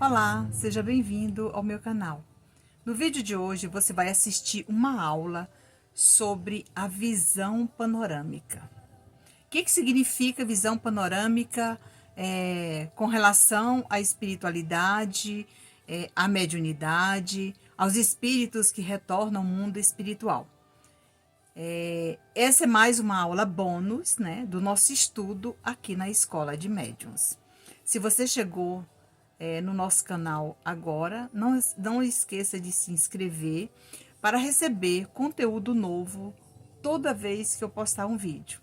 Olá, seja bem-vindo ao meu canal. No vídeo de hoje você vai assistir uma aula sobre a visão panorâmica. O que significa visão panorâmica com relação à espiritualidade, à mediunidade, aos espíritos que retornam ao mundo espiritual. Essa é mais uma aula bônus, né, do nosso estudo aqui na Escola de Médiuns. Se você chegou no nosso canal agora, não esqueça de se inscrever para receber conteúdo novo toda vez que eu postar um vídeo.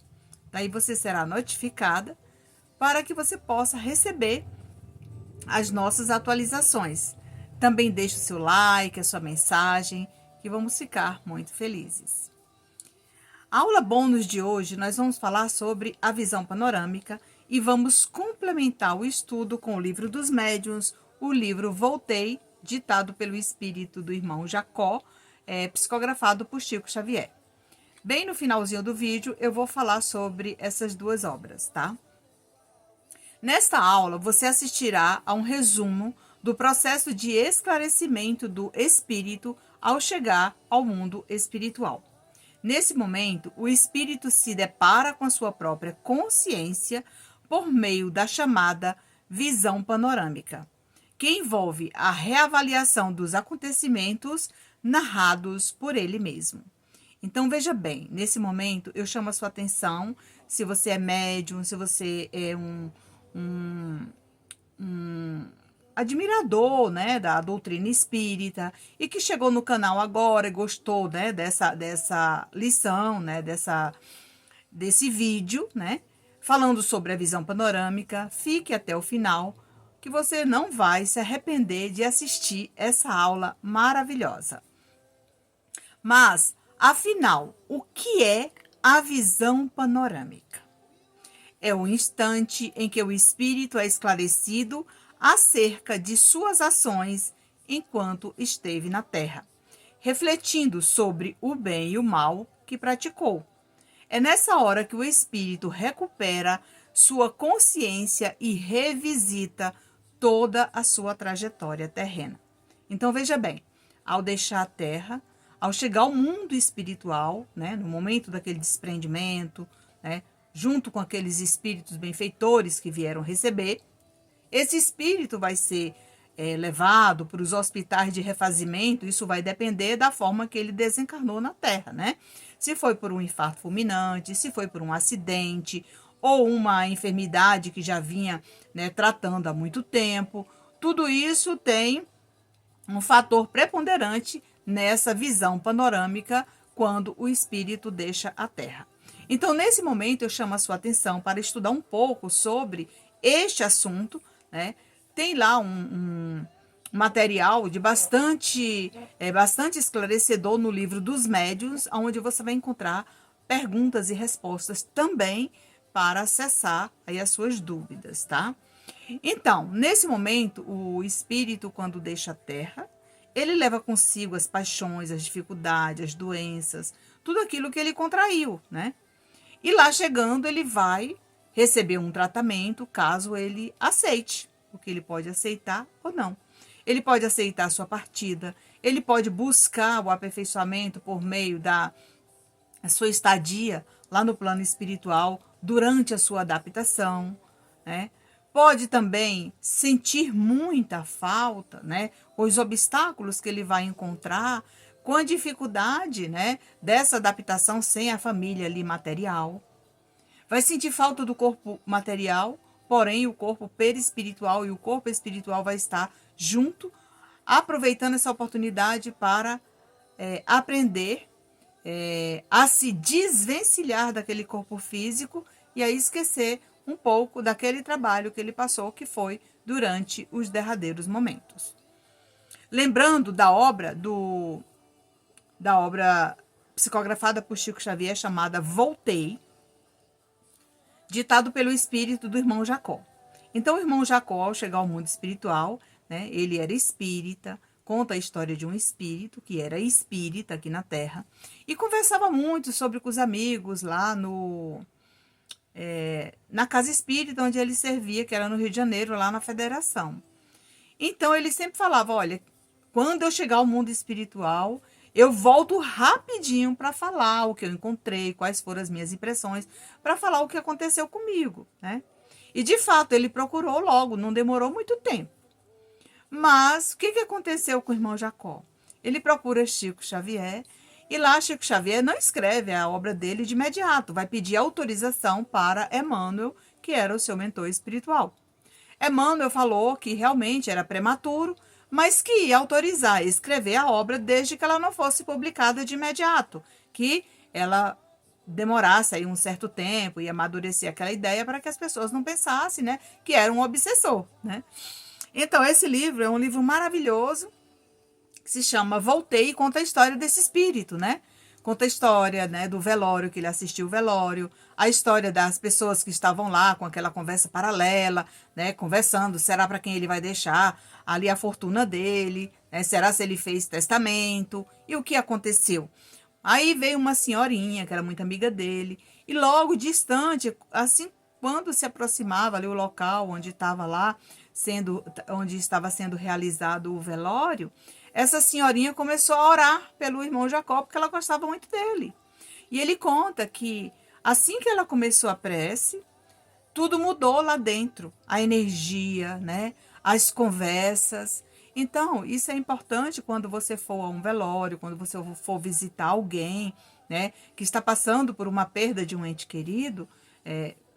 Daí você será notificada para que você possa receber as nossas atualizações. Também deixe o seu like, a sua mensagem, que vamos ficar muito felizes. A aula bônus de hoje nós vamos falar sobre a visão panorâmica e vamos complementar o estudo com o livro dos médiuns, o livro Voltei, ditado pelo espírito do irmão Jacó, psicografado por Chico Xavier. Bem no finalzinho do vídeo eu vou falar sobre essas duas obras, tá? Nesta aula você assistirá a um resumo do processo de esclarecimento do espírito ao chegar ao mundo espiritual. Nesse momento, o espírito se depara com a sua própria consciência por meio da chamada visão panorâmica, que envolve a reavaliação dos acontecimentos narrados por ele mesmo. Então, veja bem, nesse momento eu chamo a sua atenção, se você é médium, se você é um admirador, né, da doutrina espírita e que chegou no canal agora e gostou, né, dessa lição, né, desse vídeo, né, falando sobre a visão panorâmica, fique até o final, que você não vai se arrepender de assistir essa aula maravilhosa. Mas, afinal, o que é a visão panorâmica? É o instante em que o espírito é esclarecido acerca de suas ações enquanto esteve na Terra, refletindo sobre o bem e o mal que praticou. É nessa hora que o espírito recupera sua consciência e revisita toda a sua trajetória terrena. Então, veja bem, ao deixar a Terra, ao chegar ao mundo espiritual, né, no momento daquele desprendimento, né, junto com aqueles espíritos benfeitores que vieram receber, esse espírito vai ser levado para os hospitais de refazimento, isso vai depender da forma que ele desencarnou na Terra, né? Se foi por um infarto fulminante, se foi por um acidente, ou uma enfermidade que já vinha, né, tratando há muito tempo, tudo isso tem um fator preponderante nessa visão panorâmica quando o espírito deixa a Terra. Então, nesse momento, eu chamo a sua atenção para estudar um pouco sobre este assunto, né? Tem lá um material de bastante esclarecedor no livro dos médiuns, onde você vai encontrar perguntas e respostas também para acessar aí as suas dúvidas, tá? Então, nesse momento, o espírito, quando deixa a Terra, ele leva consigo as paixões, as dificuldades, as doenças, tudo aquilo que ele contraiu, né? E lá chegando, ele vai receber um tratamento, caso ele aceite, porque ele pode aceitar ou não. Ele pode aceitar a sua partida, ele pode buscar o aperfeiçoamento por meio da sua estadia lá no plano espiritual durante a sua adaptação, né? Pode também sentir muita falta, né? Os obstáculos que ele vai encontrar com a dificuldade, né, dessa adaptação sem a família ali material. Vai sentir falta do corpo material, porém o corpo perispiritual e o corpo espiritual vai estar junto, aproveitando essa oportunidade para aprender a se desvencilhar daquele corpo físico e a esquecer um pouco daquele trabalho que ele passou, que foi durante os derradeiros momentos. Lembrando da obra psicografada por Chico Xavier, chamada Voltei, ditado pelo espírito do irmão Jacó. Então, o irmão Jacó, ao chegar ao mundo espiritual, né, ele era espírita, conta a história de um espírito que era espírita aqui na Terra, e conversava muito sobre com os amigos lá na casa espírita onde ele servia, que era no Rio de Janeiro, lá na Federação. Então ele sempre falava, olha, quando eu chegar ao mundo espiritual, eu volto rapidinho para falar o que eu encontrei, quais foram as minhas impressões, para falar o que aconteceu comigo, né? E de fato ele procurou logo, não demorou muito tempo. Mas o que aconteceu com o irmão Jacó? Ele procura Chico Xavier e lá Chico Xavier não escreve a obra dele de imediato, vai pedir autorização para Emmanuel, que era o seu mentor espiritual. Emmanuel falou que realmente era prematuro, mas que ia autorizar a escrever a obra desde que ela não fosse publicada de imediato, que ela demorasse aí um certo tempo e amadurecer aquela ideia para que as pessoas não pensassem, né, que era um obsessor, né? Então, esse livro é um livro maravilhoso, que se chama Voltei e conta a história desse espírito, né? Conta a história, né, do velório, que ele assistiu o velório, a história das pessoas que estavam lá com aquela conversa paralela, né, conversando, será para quem ele vai deixar ali a fortuna dele, né, será se ele fez testamento, e o que aconteceu. Aí veio uma senhorinha, que era muito amiga dele, e logo distante, assim, quando se aproximava ali o local onde estava lá, onde estava sendo realizado o velório, essa senhorinha começou a orar pelo irmão Jacó, porque ela gostava muito dele. E ele conta que assim que ela começou a prece, tudo mudou lá dentro, a energia, né? As conversas. Então, isso é importante quando você for a um velório, quando você for visitar alguém, né, que está passando por uma perda de um ente querido,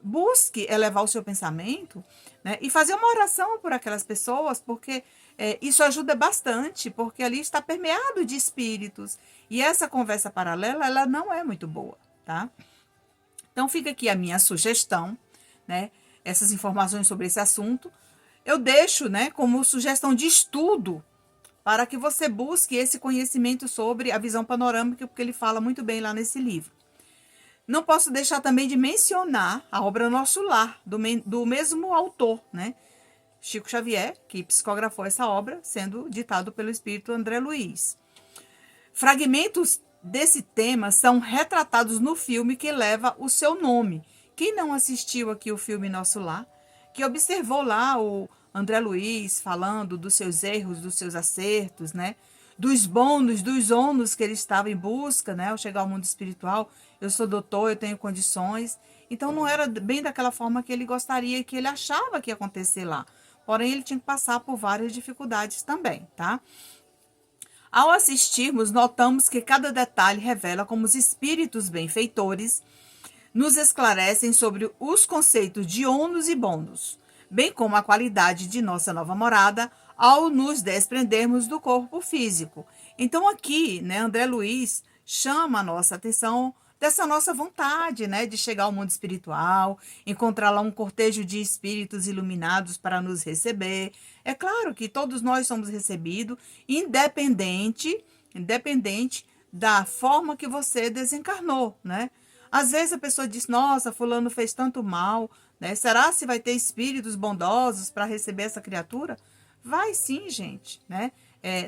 busque elevar o seu pensamento, né, e fazer uma oração por aquelas pessoas, porque isso ajuda bastante, porque ali está permeado de espíritos. E essa conversa paralela, ela não é muito boa, tá? Então, fica aqui a minha sugestão, né? Essas informações sobre esse assunto. Eu deixo, né, como sugestão de estudo para que você busque esse conhecimento sobre a visão panorâmica, porque ele fala muito bem lá nesse livro. Não posso deixar também de mencionar a obra Nosso Lar, do mesmo autor, né? Chico Xavier, que psicografou essa obra, sendo ditado pelo espírito André Luiz. Fragmentos desse tema são retratados no filme que leva o seu nome. Quem não assistiu aqui o filme Nosso Lar, que observou lá o André Luiz falando dos seus erros, dos seus acertos, né? Dos bônus, dos ônus que ele estava em busca, né? Ao chegar ao mundo espiritual, eu sou doutor, eu tenho condições. Então não era bem daquela forma que ele gostaria e que ele achava que ia acontecer lá. Porém, ele tinha que passar por várias dificuldades também, tá? Ao assistirmos, notamos que cada detalhe revela como os espíritos benfeitores nos esclarecem sobre os conceitos de ônus e bônus, bem como a qualidade de nossa nova morada ao nos desprendermos do corpo físico. Então aqui, né, André Luiz chama a nossa atenção dessa nossa vontade, né, de chegar ao mundo espiritual, encontrar lá um cortejo de espíritos iluminados para nos receber. É claro que todos nós somos recebidos, independente da forma que você desencarnou, né? Às vezes a pessoa diz, nossa, fulano fez tanto mal, né? Será se vai ter espíritos bondosos para receber essa criatura? Vai sim, gente, né?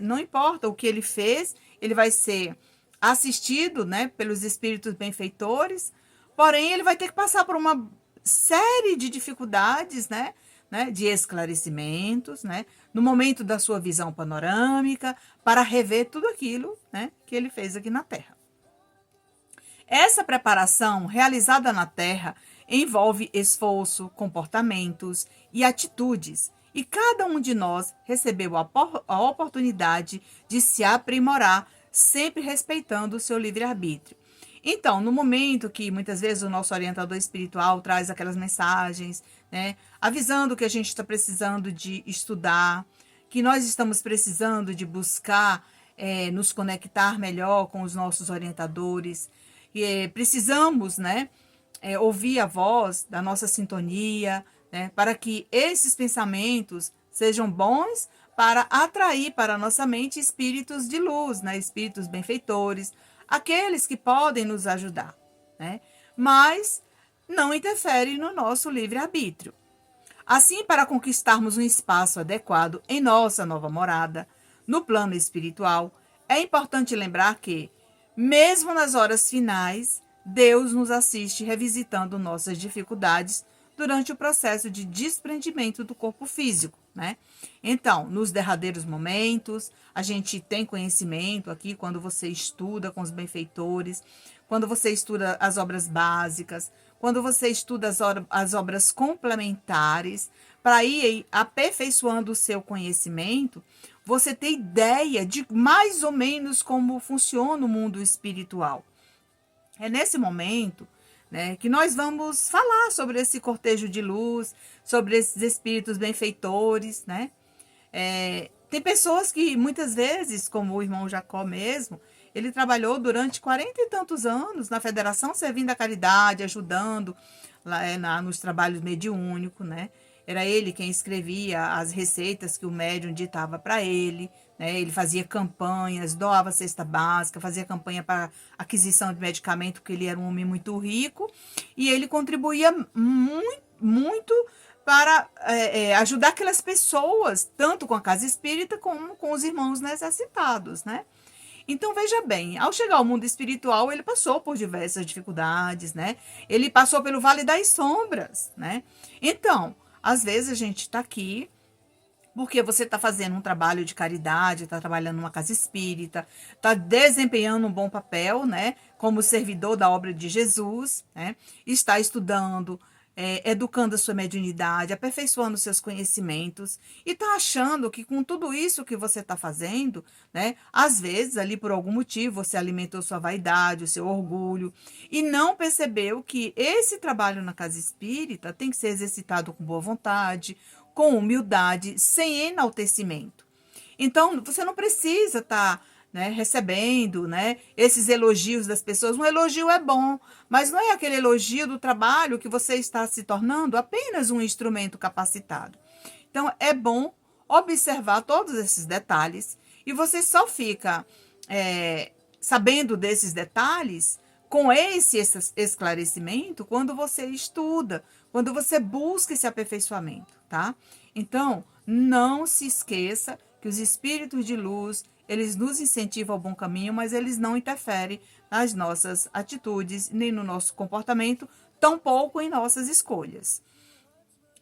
Não importa o que ele fez, ele vai ser assistido, né, pelos espíritos benfeitores, porém ele vai ter que passar por uma série de dificuldades, né, de esclarecimentos, né, no momento da sua visão panorâmica, para rever tudo aquilo, né, que ele fez aqui na Terra. Essa preparação realizada na Terra envolve esforço, comportamentos e atitudes, e cada um de nós recebeu a oportunidade de se aprimorar, sempre respeitando o seu livre-arbítrio. Então, no momento que muitas vezes o nosso orientador espiritual traz aquelas mensagens, né, avisando que a gente está precisando de estudar, que nós estamos precisando de buscar nos conectar melhor com os nossos orientadores, e precisamos, né, ouvir a voz da nossa sintonia, né, para que esses pensamentos sejam bons, para atrair para a nossa mente espíritos de luz, né? Espíritos benfeitores, aqueles que podem nos ajudar, né? Mas não interfere no nosso livre-arbítrio. Assim, para conquistarmos um espaço adequado em nossa nova morada, no plano espiritual, é importante lembrar que, mesmo nas horas finais, Deus nos assiste revisitando nossas dificuldades durante o processo de desprendimento do corpo físico. né? Então, nos derradeiros momentos, a gente tem conhecimento aqui quando você estuda com os benfeitores, quando você estuda as obras básicas, quando você estuda as obras complementares, para ir aperfeiçoando o seu conhecimento, você ter ideia de mais ou menos como funciona o mundo espiritual. É nesse momento, né, que nós vamos falar sobre esse cortejo de luz, sobre esses espíritos benfeitores, né? Tem pessoas que muitas vezes, como o irmão Jacó mesmo, ele trabalhou durante 40 e tantos anos na Federação Servindo à Caridade, ajudando lá, nos trabalhos mediúnicos, né? Era ele quem escrevia as receitas que o médium ditava para ele, né? Ele fazia campanhas, doava cesta básica, fazia campanha para aquisição de medicamento, porque ele era um homem muito rico, e ele contribuía muito, muito para ajudar aquelas pessoas, tanto com a casa espírita como com os irmãos necessitados, né? Então, veja bem, ao chegar ao mundo espiritual, ele passou por diversas dificuldades, né? Ele passou pelo Vale das Sombras, né? Então, às vezes a gente está aqui porque você está fazendo um trabalho de caridade, está trabalhando numa casa espírita, está desempenhando um bom papel, né? Como servidor da obra de Jesus, né? Está estudando, educando a sua mediunidade, aperfeiçoando seus conhecimentos e está achando que com tudo isso que você está fazendo, né, às vezes ali por algum motivo você alimentou sua vaidade, o seu orgulho e não percebeu que esse trabalho na casa espírita tem que ser exercitado com boa vontade, com humildade, sem enaltecimento. Então, você não precisa estar recebendo, esses elogios das pessoas. Um elogio é bom, mas não é aquele elogio do trabalho que você está se tornando apenas um instrumento capacitado. Então, é bom observar todos esses detalhes e você só fica sabendo desses detalhes com esse esclarecimento quando você estuda, quando você busca esse aperfeiçoamento, tá? Então, não se esqueça que os espíritos de luz, eles nos incentivam ao bom caminho, mas eles não interferem nas nossas atitudes, nem no nosso comportamento, tampouco em nossas escolhas.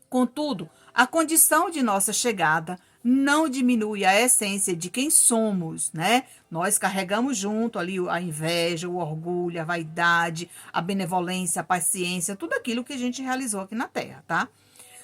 Contudo, a condição de nossa chegada não diminui a essência de quem somos, né? Nós carregamos junto ali a inveja, o orgulho, a vaidade, a benevolência, a paciência, tudo aquilo que a gente realizou aqui na Terra, tá?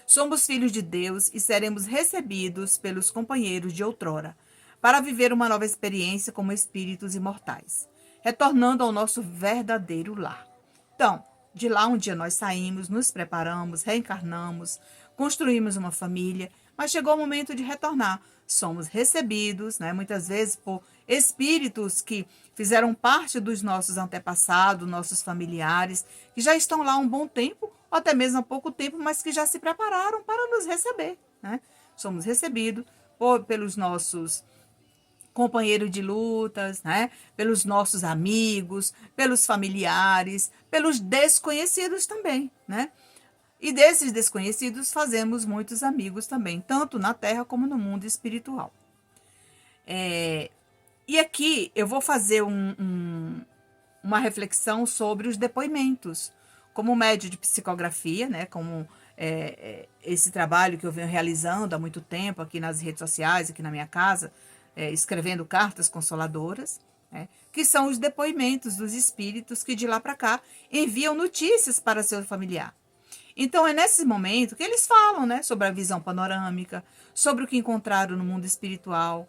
Somos filhos de Deus e seremos recebidos pelos companheiros de outrora, para viver uma nova experiência como espíritos imortais, retornando ao nosso verdadeiro lar. Então, de lá um dia nós saímos, nos preparamos, reencarnamos, construímos uma família, mas chegou o momento de retornar. Somos recebidos, muitas vezes por espíritos que fizeram parte dos nossos antepassados, nossos familiares, que já estão lá há um bom tempo, ou até mesmo há pouco tempo, mas que já se prepararam para nos receber, né? Somos recebidos pelos nossos companheiros de lutas, pelos nossos amigos, pelos familiares, pelos desconhecidos também, né? E desses desconhecidos fazemos muitos amigos também, tanto na Terra como no mundo espiritual. E aqui eu vou fazer uma reflexão sobre os depoimentos. Como médio de psicografia, como esse trabalho que eu venho realizando há muito tempo aqui nas redes sociais, aqui na minha casa, escrevendo cartas consoladoras, que são os depoimentos dos espíritos que de lá para cá enviam notícias para seu familiar. Então, é nesse momento que eles falam, sobre a visão panorâmica, sobre o que encontraram no mundo espiritual,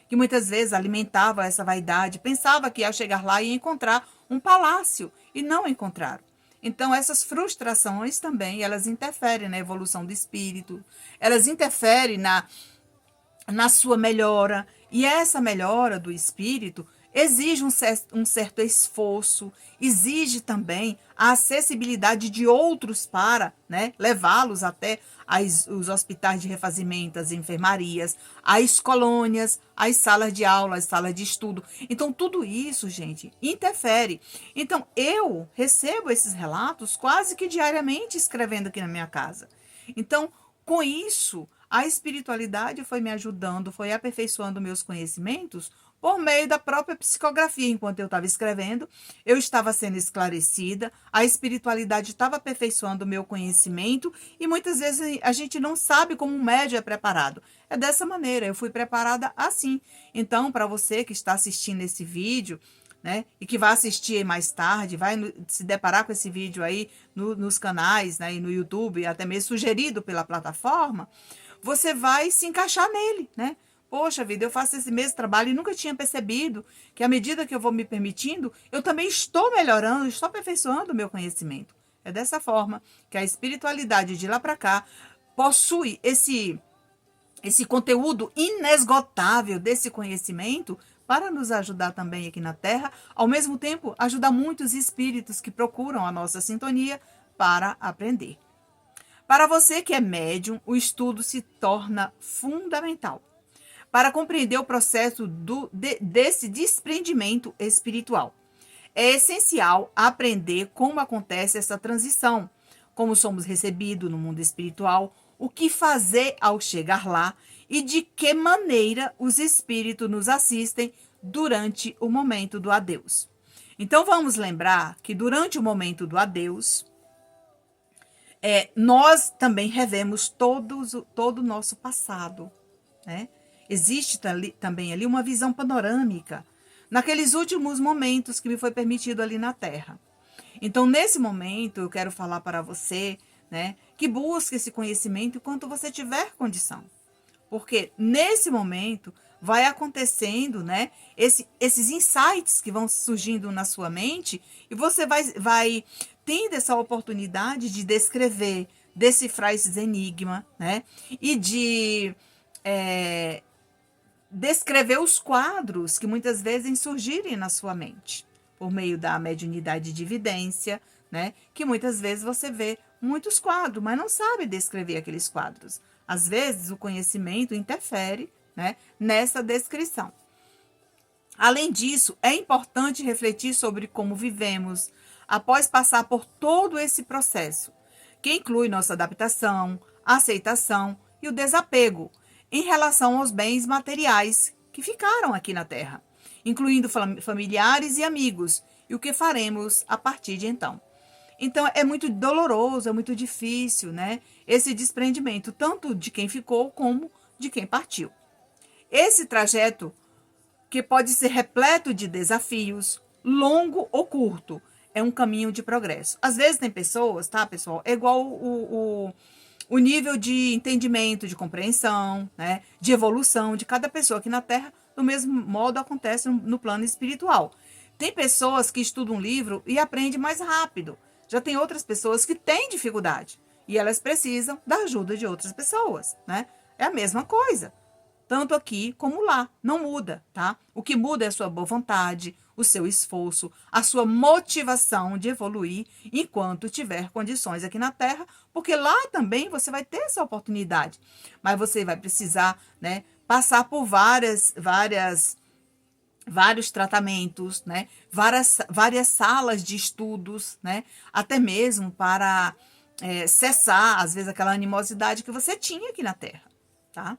que muitas vezes alimentava essa vaidade, pensava que ao chegar lá ia encontrar um palácio e não encontraram. Então, essas frustrações também, elas interferem na evolução do espírito, elas interferem na sua melhora, e essa melhora do espírito exige um certo esforço, exige também a acessibilidade de outros para levá-los até os hospitais de refazimento, as enfermarias, as colônias, as salas de aula, as salas de estudo. Então, tudo isso, gente, interfere. Então, eu recebo esses relatos quase que diariamente escrevendo aqui na minha casa. Então, com isso, a espiritualidade foi me ajudando, foi aperfeiçoando meus conhecimentos por meio da própria psicografia. Enquanto eu estava escrevendo, eu estava sendo esclarecida, a espiritualidade estava aperfeiçoando o meu conhecimento e muitas vezes a gente não sabe como um médium é preparado. É dessa maneira, eu fui preparada assim. Então, para você que está assistindo esse vídeo, né, e que vai assistir mais tarde, vai se deparar com esse vídeo aí nos canais, né, e no YouTube, até mesmo sugerido pela plataforma, você vai se encaixar nele, né? Poxa vida, eu faço esse mesmo trabalho e nunca tinha percebido que à medida que eu vou me permitindo, eu também estou melhorando, estou aperfeiçoando o meu conhecimento. É dessa forma que a espiritualidade de lá para cá possui esse conteúdo inesgotável desse conhecimento para nos ajudar também aqui na Terra, ao mesmo tempo ajudar muitos espíritos que procuram a nossa sintonia para aprender. Para você que é médium, o estudo se torna fundamental para compreender o processo desse desprendimento espiritual. É essencial aprender como acontece essa transição, como somos recebidos no mundo espiritual, o que fazer ao chegar lá e de que maneira os espíritos nos assistem durante o momento do adeus. Então vamos lembrar que durante o momento do adeus, nós também revemos todo o nosso passado, né? Existe também ali uma visão panorâmica naqueles últimos momentos que me foi permitido ali na Terra. Então, nesse momento, eu quero falar para você, né, que busque esse conhecimento enquanto você tiver condição. Porque nesse momento vai acontecendo, né, esses insights que vão surgindo na sua mente e você vai tendo essa oportunidade de descrever, decifrar esses enigmas, né, e de descrever os quadros que muitas vezes surgirem na sua mente, por meio da mediunidade de evidência, né? Que muitas vezes você vê muitos quadros, mas não sabe descrever aqueles quadros. Às vezes o conhecimento interfere, né, nessa descrição. Além disso, é importante refletir sobre como vivemos após passar por todo esse processo, que inclui nossa adaptação, aceitação e o desapego em relação aos bens materiais que ficaram aqui na Terra, incluindo familiares e amigos, e o que faremos a partir de então. Então, é muito doloroso, é muito difícil, né? Esse desprendimento, tanto de quem ficou como de quem partiu. Esse trajeto, que pode ser repleto de desafios, longo ou curto, é um caminho de progresso. Às vezes tem pessoas, tá, pessoal? É igual o nível de entendimento, de compreensão, né, de evolução de cada pessoa aqui na Terra, do mesmo modo acontece no plano espiritual. Tem pessoas que estudam um livro e aprendem mais rápido. Já tem outras pessoas que têm dificuldade e elas precisam da ajuda de outras pessoas, né? É a mesma coisa, tanto aqui como lá, não muda, tá? O que muda é a sua boa vontade, o seu esforço, a sua motivação de evoluir enquanto tiver condições aqui na Terra, porque lá também você vai ter essa oportunidade, mas você vai precisar, né, passar por vários tratamentos, né, várias salas de estudos, né, até mesmo para cessar, às vezes, aquela animosidade que você tinha aqui na Terra, tá?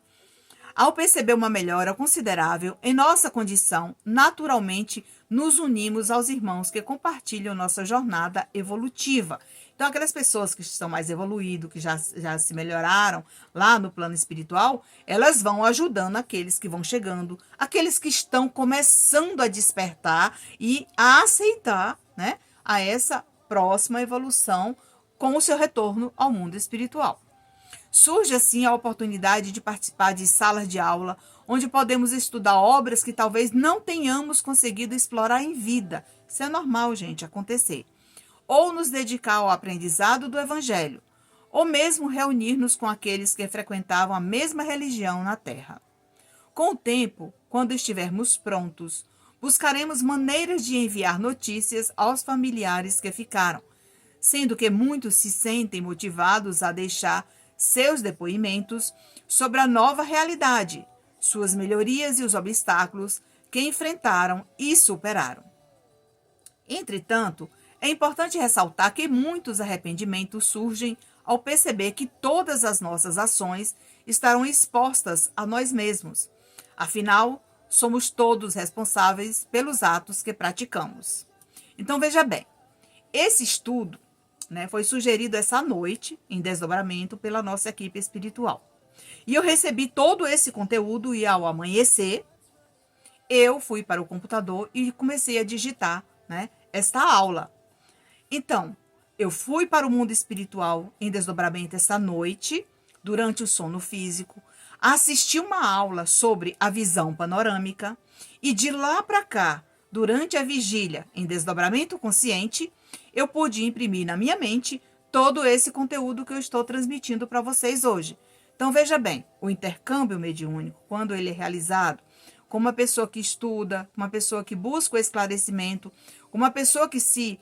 Ao perceber uma melhora considerável em nossa condição, naturalmente nos unimos aos irmãos que compartilham nossa jornada evolutiva. Então, aquelas pessoas que estão mais evoluídas, que já se melhoraram lá no plano espiritual, elas vão ajudando aqueles que vão chegando, aqueles que estão começando a despertar e a aceitar, né, a essa próxima evolução com o seu retorno ao mundo espiritual. Surge assim a oportunidade de participar de salas de aula, onde podemos estudar obras que talvez não tenhamos conseguido explorar em vida. Isso é normal, gente, acontecer. Ou nos dedicar ao aprendizado do Evangelho, ou mesmo reunir-nos com aqueles que frequentavam a mesma religião na Terra. Com o tempo, quando estivermos prontos, buscaremos maneiras de enviar notícias aos familiares que ficaram, sendo que muitos se sentem motivados a deixar seus depoimentos sobre a nova realidade, suas melhorias e os obstáculos que enfrentaram e superaram. Entretanto, é importante ressaltar que muitos arrependimentos surgem ao perceber que todas as nossas ações estarão expostas a nós mesmos. Afinal, somos todos responsáveis pelos atos que praticamos. Então, veja bem, esse estudo, né, foi sugerido essa noite, em desdobramento, pela nossa equipe espiritual. E eu recebi todo esse conteúdo e ao amanhecer, eu fui para o computador e comecei a digitar, né, esta aula. Então, eu fui para o mundo espiritual em desdobramento essa noite, durante o sono físico, assisti uma aula sobre a visão panorâmica e de lá para cá, durante a vigília em desdobramento consciente, eu pude imprimir na minha mente todo esse conteúdo que eu estou transmitindo para vocês hoje. Então, veja bem, o intercâmbio mediúnico, quando ele é realizado com uma pessoa que estuda, uma pessoa que busca o esclarecimento, uma pessoa que se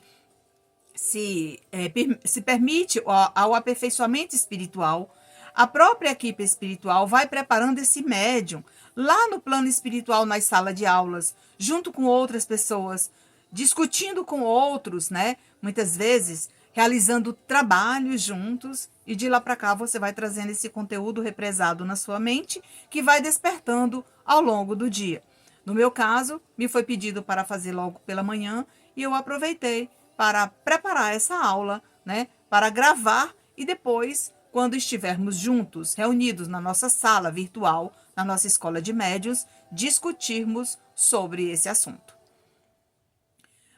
permite ao aperfeiçoamento espiritual, a própria equipe espiritual vai preparando esse médium lá no plano espiritual, nas salas de aulas, junto com outras pessoas, discutindo com outros, né? Muitas vezes realizando trabalhos juntos, e de lá para cá você vai trazendo esse conteúdo represado na sua mente, que vai despertando ao longo do dia. No meu caso, me foi pedido para fazer logo pela manhã, e eu aproveitei para preparar essa aula, né? Para gravar e depois, quando estivermos juntos, reunidos na nossa sala virtual, na nossa escola de médiuns, discutirmos sobre esse assunto.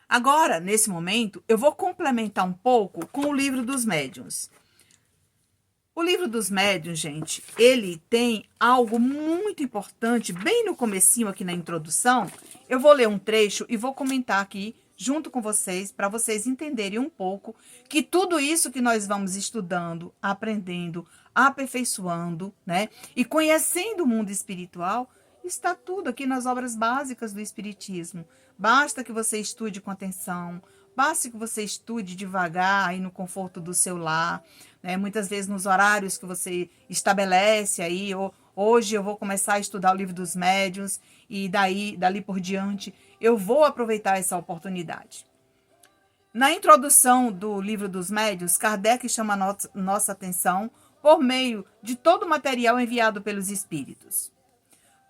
Agora, nesse momento, eu vou complementar um pouco com o Livro dos Médiuns. O Livro dos Médiuns, gente, ele tem algo muito importante, bem no comecinho aqui na introdução. Eu vou ler um trecho e vou comentar aqui junto com vocês, para vocês entenderem um pouco que tudo isso que nós vamos estudando, aprendendo, aperfeiçoando, né, e conhecendo o mundo espiritual, está tudo aqui nas obras básicas do Espiritismo. Basta que você estude com atenção, basta que você estude devagar aí no conforto do seu lar, né? Muitas vezes nos horários que você estabelece aí, ou hoje eu vou começar a estudar o Livro dos Médiuns e dali por diante eu vou aproveitar essa oportunidade. Na introdução do Livro dos Médiuns, Kardec chama nossa atenção por meio de todo o material enviado pelos espíritos.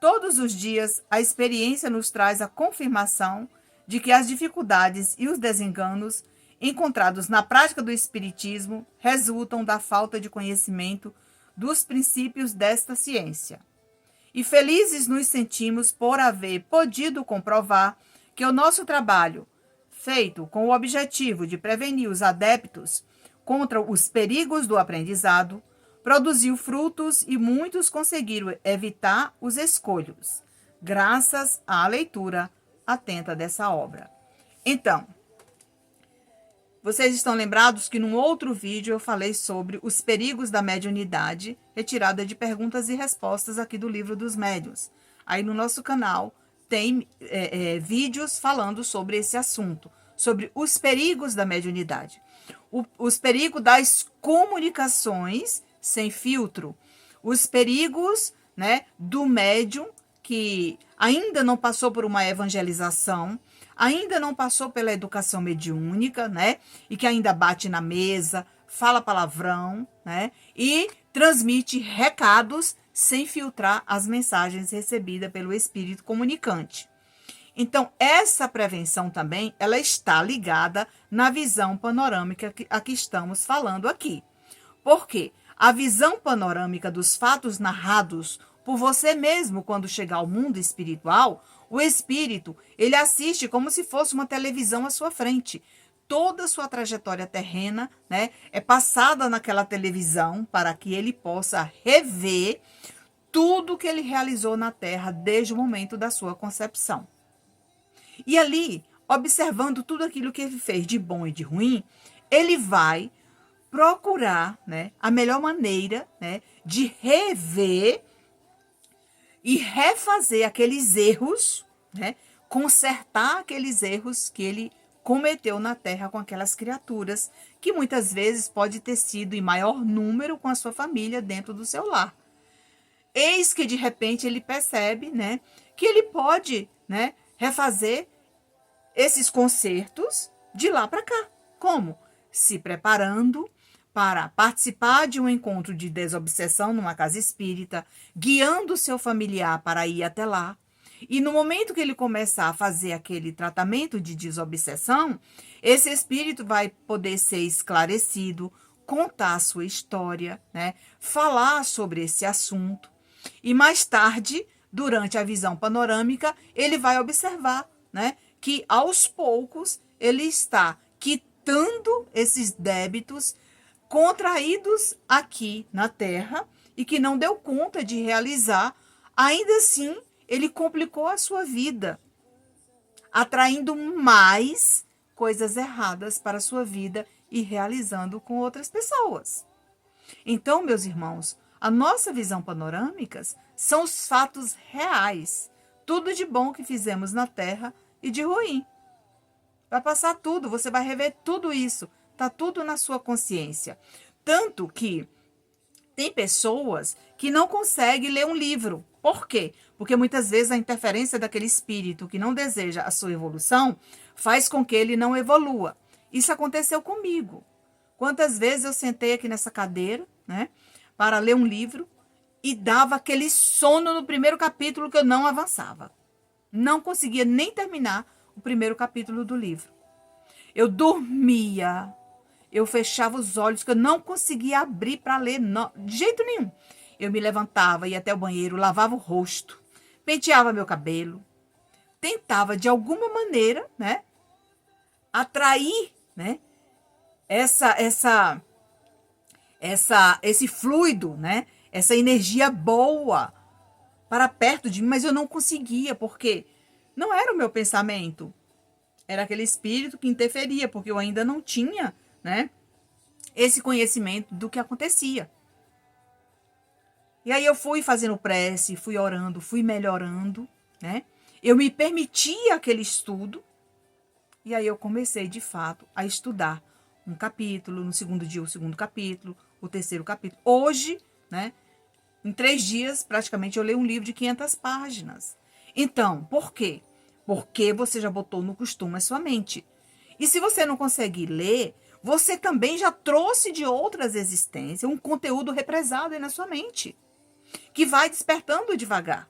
Todos os dias, a experiência nos traz a confirmação de que as dificuldades e os desenganos encontrados na prática do espiritismo resultam da falta de conhecimento dos princípios desta ciência. E felizes nos sentimos por haver podido comprovar que o nosso trabalho, feito com o objetivo de prevenir os adeptos contra os perigos do aprendizado, produziu frutos e muitos conseguiram evitar os escolhos, graças à leitura atenta dessa obra. Então, vocês estão lembrados que num outro vídeo eu falei sobre os perigos da mediunidade, retirada de perguntas e respostas aqui do Livro dos Médiuns. Aí no nosso canal tem vídeos falando sobre esse assunto, sobre os perigos da mediunidade, os perigos das comunicações sem filtro, os perigos, né, do médium que ainda não passou por uma evangelização, ainda não passou pela educação mediúnica, né, e que ainda bate na mesa, fala palavrão, né, e transmite recados sem filtrar as mensagens recebidas pelo espírito comunicante. Então, essa prevenção também, ela está ligada na visão panorâmica a que estamos falando aqui. Por quê? A visão panorâmica dos fatos narrados por você mesmo quando chegar ao mundo espiritual, o espírito, ele assiste como se fosse uma televisão à sua frente. Toda a sua trajetória terrena, né, é passada naquela televisão para que ele possa rever tudo que ele realizou na Terra desde o momento da sua concepção. E ali, observando tudo aquilo que ele fez de bom e de ruim, ele vai procurar, né, a melhor maneira, né, de rever e refazer aqueles erros, né, consertar aqueles erros que ele cometeu na Terra com aquelas criaturas, que muitas vezes pode ter sido em maior número com a sua família dentro do seu lar. Eis que de repente ele percebe, né, que ele pode, né, refazer esses concertos de lá para cá. Como? Se preparando para participar de um encontro de desobsessão numa casa espírita, guiando o seu familiar para ir até lá. E no momento que ele começar a fazer aquele tratamento de desobsessão, esse espírito vai poder ser esclarecido, contar a sua história, né? Falar sobre esse assunto. E mais tarde, durante a visão panorâmica, ele vai observar, né, que aos poucos ele está quitando esses débitos contraídos aqui na Terra e que não deu conta de realizar. Ainda assim, ele complicou a sua vida, atraindo mais coisas erradas para a sua vida e realizando com outras pessoas. Então, meus irmãos, a nossa visão panorâmica são os fatos reais, tudo de bom que fizemos na Terra e de ruim. Vai passar tudo, você vai rever tudo isso, tá tudo na sua consciência. Tanto que tem pessoas que não conseguem ler um livro. Por quê? Porque muitas vezes a interferência daquele espírito que não deseja a sua evolução faz com que ele não evolua. Isso aconteceu comigo. Quantas vezes eu sentei aqui nessa cadeira, né, para ler um livro e dava aquele sono no primeiro capítulo que eu não avançava. Não conseguia nem terminar o primeiro capítulo do livro. Eu dormia, eu fechava os olhos, que eu não conseguia abrir para ler, não, de jeito nenhum. Eu me levantava, ia até o banheiro, lavava o rosto, penteava meu cabelo, tentava de alguma maneira, né, atrair, né, esse fluido, né, essa energia boa para perto de mim, mas eu não conseguia, porque não era o meu pensamento, era aquele espírito que interferia, porque eu ainda não tinha, né, esse conhecimento do que acontecia. E aí eu fui fazendo prece, fui orando, fui melhorando, né? Eu me permitia aquele estudo, e aí eu comecei, de fato, a estudar um capítulo, no segundo dia o segundo capítulo, o terceiro capítulo. Hoje, né, em 3 dias, praticamente, eu leio um livro de 500 páginas. Então, por quê? Porque você já botou no costume a sua mente. E se você não consegue ler, você também já trouxe de outras existências um conteúdo represado aí na sua mente, que vai despertando devagar.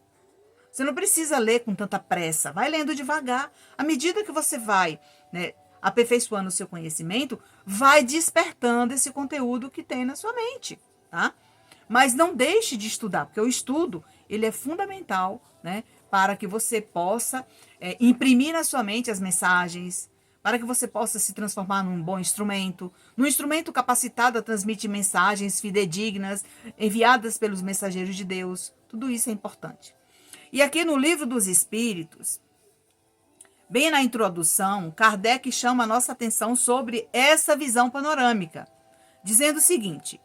Você não precisa ler com tanta pressa, vai lendo devagar. À medida que você vai, né, aperfeiçoando o seu conhecimento, vai despertando esse conteúdo que tem na sua mente, tá? Mas não deixe de estudar, porque o estudo, ele é fundamental, né, para que você possa imprimir na sua mente as mensagens, para que você possa se transformar num bom instrumento, num instrumento capacitado a transmitir mensagens fidedignas, enviadas pelos mensageiros de Deus. Tudo isso é importante. E aqui no Livro dos Espíritos, bem na introdução, Kardec chama a nossa atenção sobre essa visão panorâmica, dizendo o seguinte: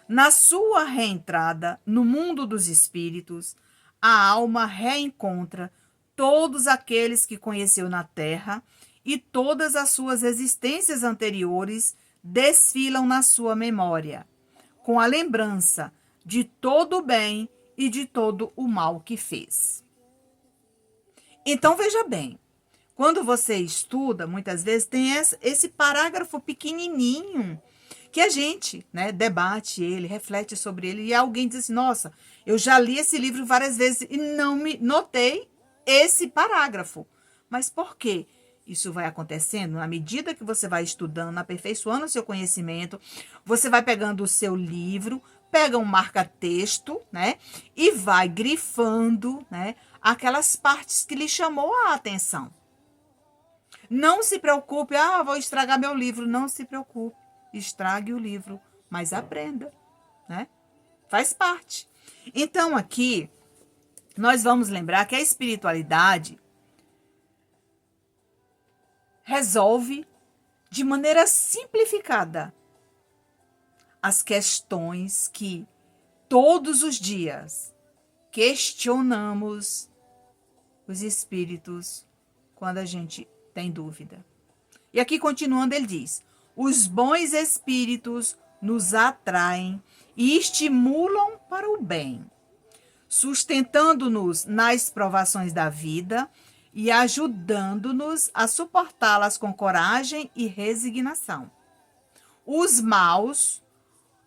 na sua reentrada no mundo dos espíritos, a alma reencontra todos aqueles que conheceu na Terra e todas as suas existências anteriores desfilam na sua memória, com a lembrança de todo o bem e de todo o mal que fez. Então, veja bem, quando você estuda, muitas vezes tem esse parágrafo pequenininho que a gente, né, debate ele, reflete sobre ele, e alguém diz assim: nossa, eu já li esse livro várias vezes e não me notei esse parágrafo. Mas por quê? Isso vai acontecendo na medida que você vai estudando, aperfeiçoando o seu conhecimento, você vai pegando o seu livro, pega um marca-texto, né, e vai grifando, né, aquelas partes que lhe chamou a atenção. Não se preocupe, vou estragar meu livro. Não se preocupe, estrague o livro, mas aprenda, né? Faz parte. Então, aqui, nós vamos lembrar que a espiritualidade resolve de maneira simplificada as questões que todos os dias questionamos os espíritos quando a gente tem dúvida. E aqui, continuando, ele diz: os bons espíritos nos atraem e estimulam para o bem, sustentando-nos nas provações da vida e ajudando-nos a suportá-las com coragem e resignação. Os maus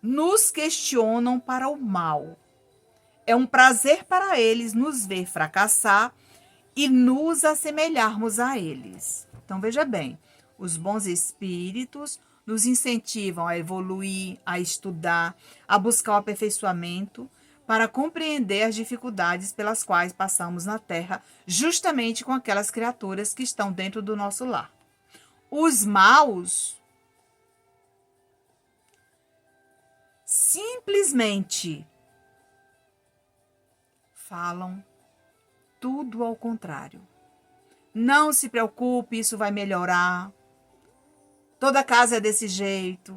nos questionam para o mal. É um prazer para eles nos ver fracassar e nos assemelharmos a eles. Então, veja bem, os bons espíritos nos incentivam a evoluir, a estudar, a buscar o aperfeiçoamento, para compreender as dificuldades pelas quais passamos na Terra, justamente com aquelas criaturas que estão dentro do nosso lar. Os maus simplesmente falam tudo ao contrário. Não se preocupe, isso vai melhorar. Toda casa é desse jeito.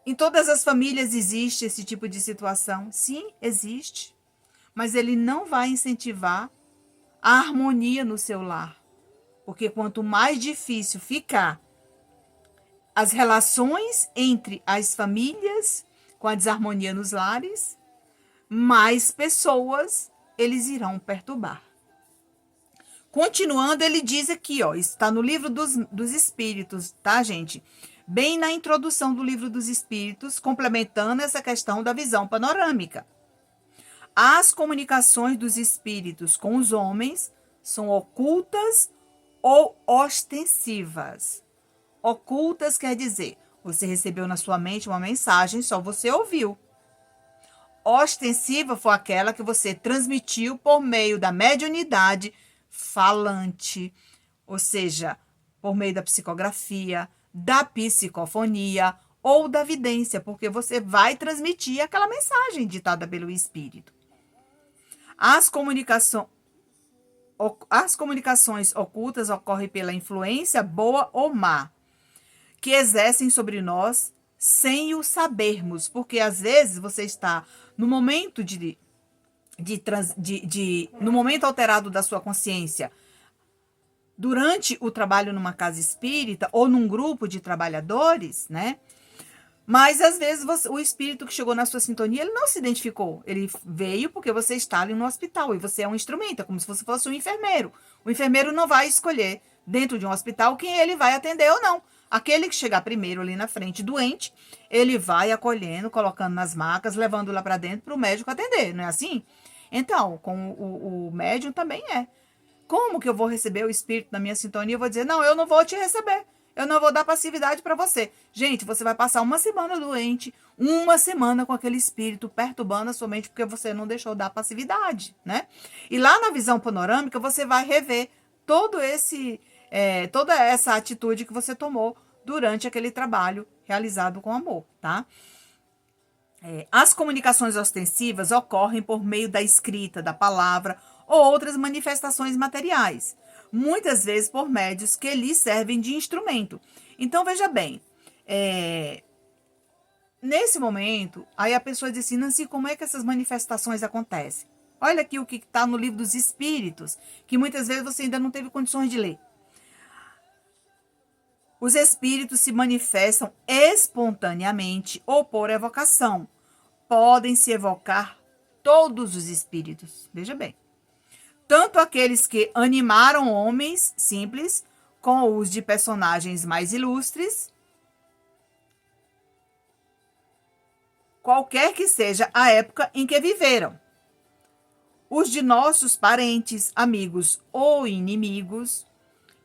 Em todas as famílias existe esse tipo de situação. Sim, existe. Mas ele não vai incentivar a harmonia no seu lar. Porque quanto mais difícil ficar as relações entre as famílias, com a desarmonia nos lares, mais pessoas eles irão perturbar. Continuando, ele diz aqui, ó, está no livro dos Espíritos, tá, gente? Bem na introdução do livro dos Espíritos, complementando essa questão da visão panorâmica. As comunicações dos espíritos com os homens são ocultas ou ostensivas. Ocultas quer dizer, você recebeu na sua mente uma mensagem, só você ouviu. Ostensiva foi aquela que você transmitiu por meio da mediunidade falante, ou seja, por meio da psicografia, da psicofonia ou da vidência, porque você vai transmitir aquela mensagem ditada pelo espírito. As comunicações ocultas ocorrem pela influência boa ou má, que exercem sobre nós sem o sabermos, porque às vezes você está no momento no momento alterado da sua consciência, durante o trabalho numa casa espírita ou num grupo de trabalhadores, né? Mas às vezes o espírito que chegou na sua sintonia, ele não se identificou. Ele veio porque você está ali no hospital e você é um instrumento, é como se você fosse um enfermeiro. O enfermeiro não vai escolher dentro de um hospital quem ele vai atender ou não. Aquele que chegar primeiro ali na frente, doente, ele vai acolhendo, colocando nas macas, levando lá para dentro para o médico atender, não é assim? Então, com o médium também é. Como que eu vou receber o espírito na minha sintonia? Eu vou dizer, não, eu não vou te receber. Eu não vou dar passividade para você. Gente, você vai passar uma semana doente, uma semana com aquele espírito perturbando a sua mente porque você não deixou dar passividade, né? E lá na visão panorâmica, você vai rever toda essa atitude que você tomou durante aquele trabalho realizado com amor, tá? As comunicações ostensivas ocorrem por meio da escrita, da palavra ou outras manifestações materiais, muitas vezes por médios que lhes servem de instrumento. Então, veja bem, nesse momento, aí a pessoa diz assim, Nancy, como é que essas manifestações acontecem? Olha aqui o que está no livro dos Espíritos, que muitas vezes você ainda não teve condições de ler. Os espíritos se manifestam espontaneamente ou por evocação. Podem se evocar todos os espíritos. Veja bem. Tanto aqueles que animaram homens simples, com os de personagens mais ilustres, qualquer que seja a época em que viveram. Os de nossos parentes, amigos ou inimigos,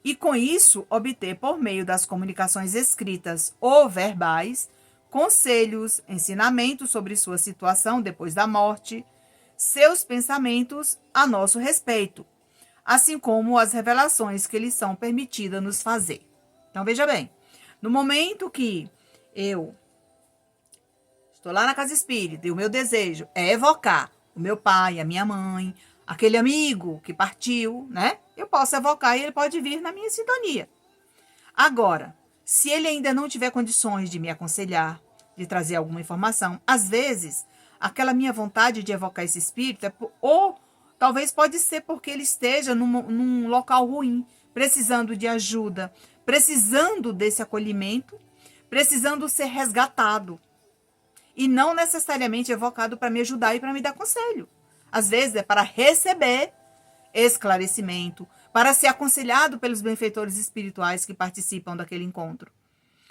e com isso obter por meio das comunicações escritas ou verbais, conselhos, ensinamentos sobre sua situação depois da morte, seus pensamentos a nosso respeito, assim como as revelações que lhes são permitidas nos fazer. Então, veja bem, no momento que eu estou lá na casa espírita e o meu desejo é evocar o meu pai, a minha mãe, aquele amigo que partiu, né? Eu posso evocar e ele pode vir na minha sintonia. Agora, se ele ainda não tiver condições de me aconselhar, de trazer alguma informação, às vezes, aquela minha vontade de evocar esse espírito, ou talvez pode ser porque ele esteja num local ruim, precisando de ajuda, precisando desse acolhimento, precisando ser resgatado. E não necessariamente evocado para me ajudar e para me dar conselho. Às vezes é para receber esclarecimento, para ser aconselhado pelos benfeitores espirituais que participam daquele encontro.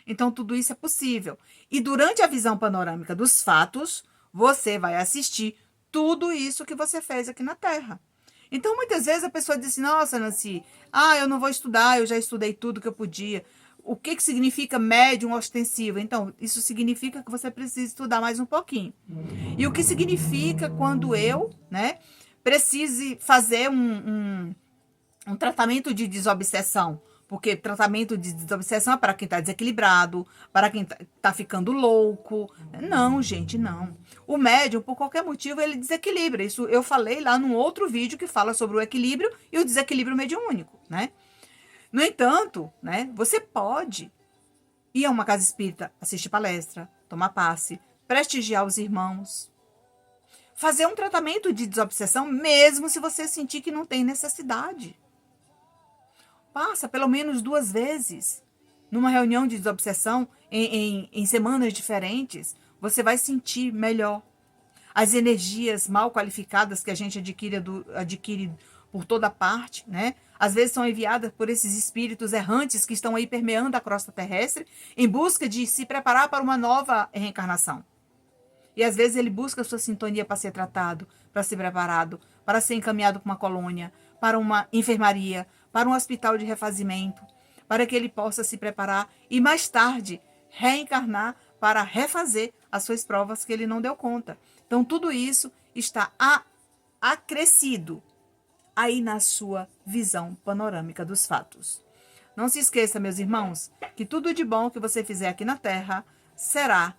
Então, tudo isso é possível. E durante a visão panorâmica dos fatos, você vai assistir tudo isso que você fez aqui na Terra. Então, muitas vezes a pessoa diz assim, nossa, Nancy, eu não vou estudar, eu já estudei tudo que eu podia. O que significa médium ostensivo? Então, isso significa que você precisa estudar mais um pouquinho. E o que significa quando eu, né, precise fazer um tratamento de desobsessão? Porque tratamento de desobsessão é para quem está desequilibrado, para quem está ficando louco. Não, gente, não. O médium, por qualquer motivo, ele desequilibra. Isso eu falei lá num outro vídeo que fala sobre o equilíbrio e o desequilíbrio mediúnico, né? No entanto, né, você pode ir a uma casa espírita, assistir palestra, tomar passe, prestigiar os irmãos, fazer um tratamento de desobsessão, mesmo se você sentir que não tem necessidade. Passa pelo menos 2 vezes numa reunião de desobsessão em semanas diferentes. Você vai sentir melhor. As energias mal qualificadas que a gente adquire por toda parte, né? Às vezes são enviadas por esses espíritos errantes que estão aí permeando a crosta terrestre em busca de se preparar para uma nova reencarnação. E às vezes ele busca a sua sintonia para ser tratado, para ser preparado, para ser encaminhado para uma colônia, para uma enfermaria, para um hospital de refazimento, para que ele possa se preparar e mais tarde reencarnar para refazer as suas provas que ele não deu conta. Então tudo isso está acrescido aí na sua visão panorâmica dos fatos. Não se esqueça, meus irmãos, que tudo de bom que você fizer aqui na Terra servirá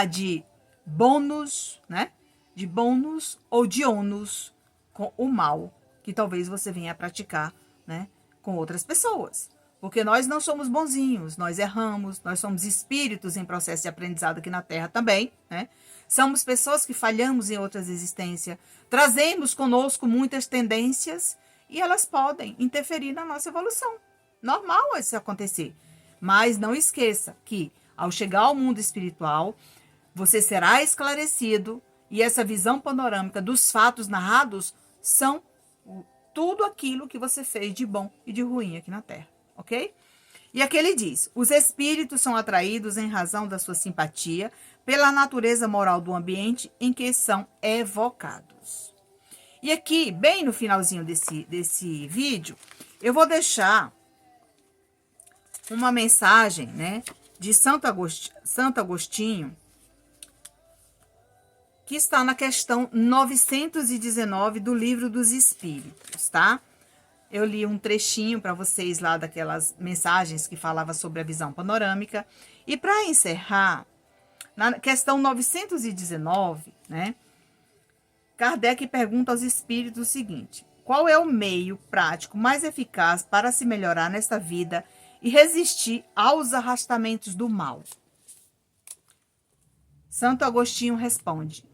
de bônus, né? De bônus ou de ônus com o mal que talvez você venha a praticar, né? Com outras pessoas. Porque nós não somos bonzinhos, nós erramos, nós somos espíritos em processo de aprendizado aqui na Terra também, né? Somos pessoas que falhamos em outras existências, trazemos conosco muitas tendências e elas podem interferir na nossa evolução. Normal isso acontecer. Mas não esqueça que, ao chegar ao mundo espiritual, você será esclarecido e essa visão panorâmica dos fatos narrados são tudo aquilo que você fez de bom e de ruim aqui na Terra, ok? E aqui ele diz, os espíritos são atraídos em razão da sua simpatia pela natureza moral do ambiente em que são evocados. E aqui, bem no finalzinho desse vídeo, eu vou deixar uma mensagem, né, de Santo Agostinho, que está na questão 919 do Livro dos Espíritos, tá? Eu li um trechinho para vocês lá daquelas mensagens que falava sobre a visão panorâmica. E para encerrar, na questão 919, né? Kardec pergunta aos espíritos o seguinte: qual é o meio prático mais eficaz para se melhorar nesta vida e resistir aos arrastamentos do mal? Santo Agostinho responde: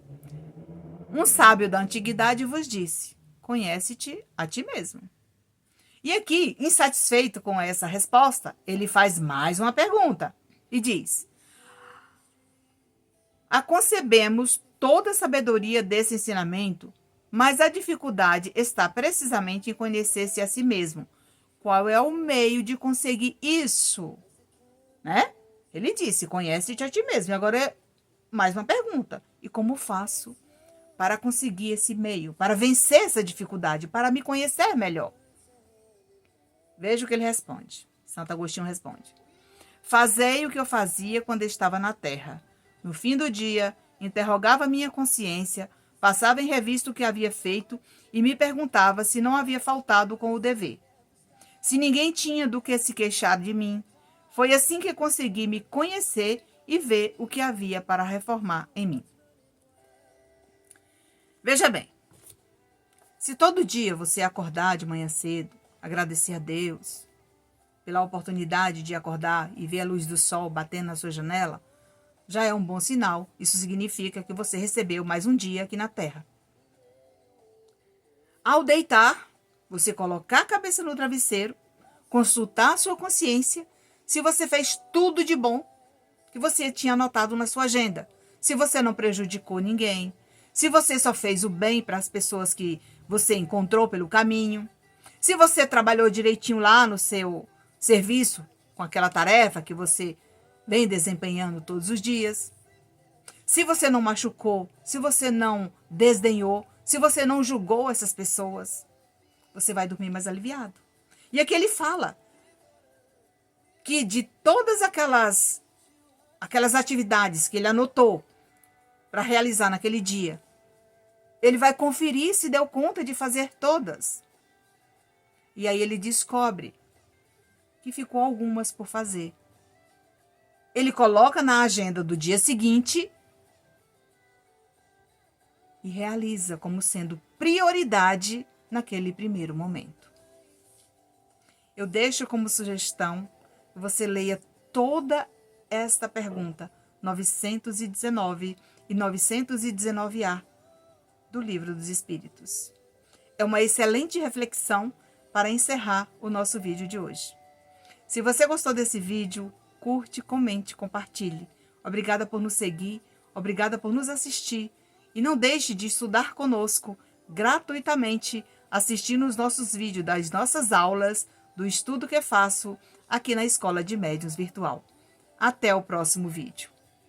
um sábio da antiguidade vos disse: conhece-te a ti mesmo. E aqui, insatisfeito com essa resposta, ele faz mais uma pergunta e diz: aconcebemos toda a sabedoria desse ensinamento, mas a dificuldade está precisamente em conhecer-se a si mesmo. Qual é o meio de conseguir isso? Né? Ele disse: conhece-te a ti mesmo. E agora mais uma pergunta: e como faço para conseguir esse meio, para vencer essa dificuldade, para me conhecer melhor? Veja o que ele responde. Santo Agostinho responde: fazei o que eu fazia quando estava na terra. No fim do dia, interrogava minha consciência, passava em revista o que havia feito e me perguntava se não havia faltado com o dever. Se ninguém tinha do que se queixar de mim, foi assim que consegui me conhecer e ver o que havia para reformar em mim. Veja bem, se todo dia você acordar de manhã cedo, agradecer a Deus pela oportunidade de acordar e ver a luz do sol batendo na sua janela, já é um bom sinal. Isso significa que você recebeu mais um dia aqui na Terra. Ao deitar, você colocar a cabeça no travesseiro, consultar a sua consciência, se você fez tudo de bom que você tinha anotado na sua agenda, se você não prejudicou ninguém, se você só fez o bem para as pessoas que você encontrou pelo caminho, se você trabalhou direitinho lá no seu serviço, com aquela tarefa que você vem desempenhando todos os dias. Se você não machucou, se você não desdenhou, se você não julgou essas pessoas, você vai dormir mais aliviado. E aqui ele fala que de todas aquelas atividades que ele anotou para realizar naquele dia, ele vai conferir se deu conta de fazer todas. E aí ele descobre que ficou algumas por fazer. Ele coloca na agenda do dia seguinte e realiza como sendo prioridade naquele primeiro momento. Eu deixo como sugestão que você leia toda esta pergunta, 919 e 919A, do Livro dos Espíritos. É uma excelente reflexão para encerrar o nosso vídeo de hoje. Se você gostou desse vídeo, curte, comente, compartilhe. Obrigada por nos seguir, obrigada por nos assistir. E não deixe de estudar conosco gratuitamente, assistindo os nossos vídeos das nossas aulas do Estudo que Faço aqui na Escola de Médiuns Virtual. Até o próximo vídeo.